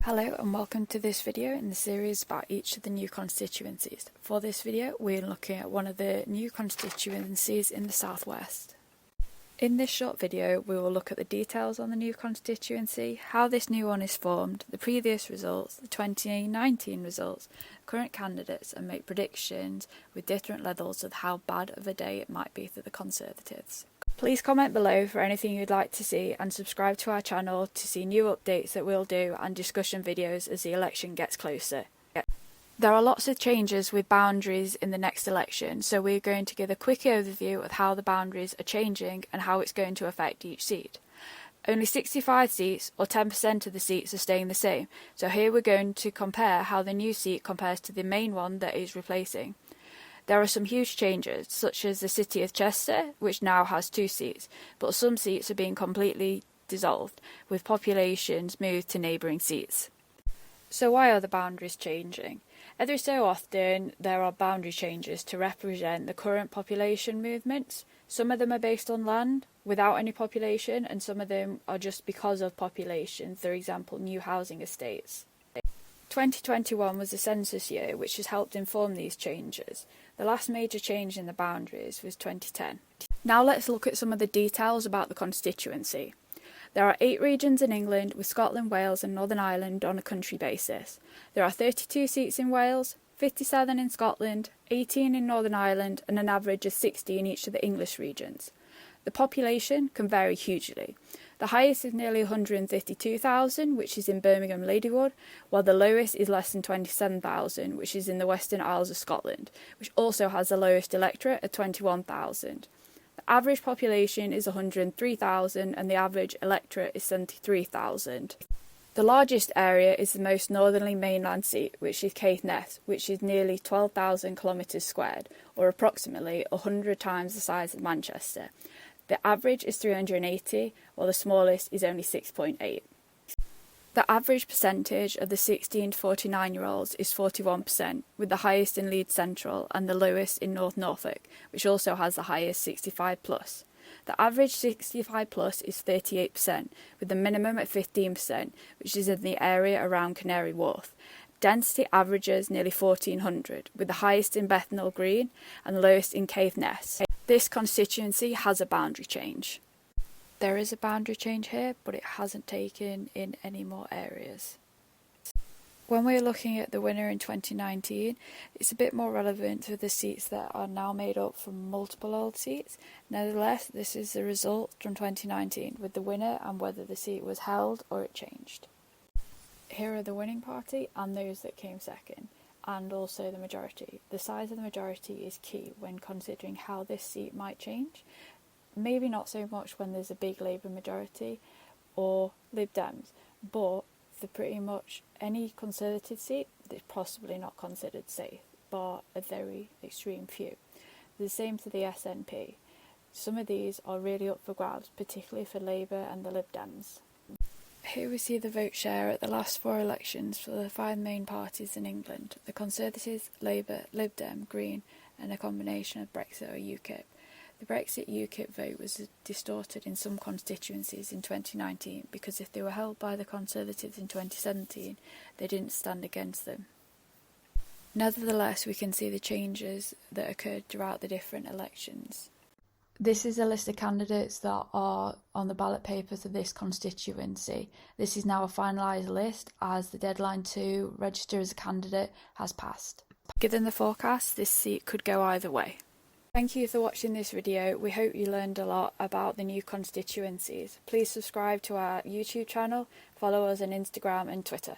Hello and welcome to this video in the series about each of the new constituencies. For this video we're looking at one of the new constituencies in the southwest. In this short video we will look at the details on the new constituency, how this new one is formed, the previous results, the 2019 results, current candidates, and make predictions with different levels of how bad of a day it might be for the Conservatives. Please comment below for anything you'd like to see and subscribe to our channel to see new updates that we'll do and discussion videos as the election gets closer. There are lots of changes with boundaries in the next election, so we're going to give a quick overview of how the boundaries are changing and how it's going to affect each seat. Only 65 seats, or 10% of the seats, are staying the same, so here we're going to compare how the new seat compares to the main one that is replacing. There are some huge changes, such as the city of Chester, which now has 2 seats, but some seats are being completely dissolved, with populations moved to neighbouring seats. So why are the boundaries changing? Every so often there are boundary changes to represent the current population movements. Some of them are based on land, without any population, and some of them are just because of population, for example new housing estates. 2021 was the census year, which has helped inform these changes. The last major change in the boundaries was 2010. Now let's look at some of the details about the constituency. There are 8 regions in England, with Scotland, Wales and Northern Ireland on a country basis. There are 32 seats in Wales, 57 in Scotland, 18 in Northern Ireland and an average of 60 in each of the English regions. The population can vary hugely. The highest is nearly 152,000, which is in Birmingham Ladywood, while the lowest is less than 27,000, which is in the Western Isles of Scotland, which also has the lowest electorate at 21,000. The average population is 103,000 and the average electorate is 73,000. The largest area is the most northerly mainland seat, which is Caithness, which is nearly 12,000 kilometres squared, or approximately 100 times the size of Manchester. The average is 380, while the smallest is only 6.8. The average percentage of the 16 to 49-year-olds is 41%, with the highest in Leeds Central and the lowest in North Norfolk, which also has the highest 65+. The average 65+ is 38%, with the minimum at 15%, which is in the area around Canary Wharf. Density averages nearly 1,400, with the highest in Bethnal Green and the lowest in Caithness. This constituency has a boundary change. There is a boundary change here, but it hasn't taken in any more areas. When we're looking at the winner in 2019, it's a bit more relevant to the seats that are now made up from multiple old seats. Nevertheless, this is the result from 2019, with the winner and whether the seat was held or it changed. Here are the winning party and those that came second, and also the majority. The size of the majority is key when considering how this seat might change. Maybe not so much when there's a big Labour majority or Lib Dems, but for pretty much any Conservative seat, it's possibly not considered safe, bar a very extreme few. The same for the SNP. Some of these are really up for grabs, particularly for Labour and the Lib Dems. Here we see the vote share at the last 4 elections for the 5 main parties in England: the Conservatives, Labour, Lib Dem, Green and a combination of Brexit or UKIP. The Brexit UKIP vote was distorted in some constituencies in 2019 because if they were held by the Conservatives in 2017, they didn't stand against them. Nevertheless, we can see the changes that occurred throughout the different elections. This is a list of candidates that are on the ballot paper for this constituency. This is now a finalised list as the deadline to register as a candidate has passed. Given the forecast, this seat could go either way. Thank you for watching this video. We hope you learned a lot about the new constituencies. Please subscribe to our YouTube channel, follow us on Instagram and Twitter.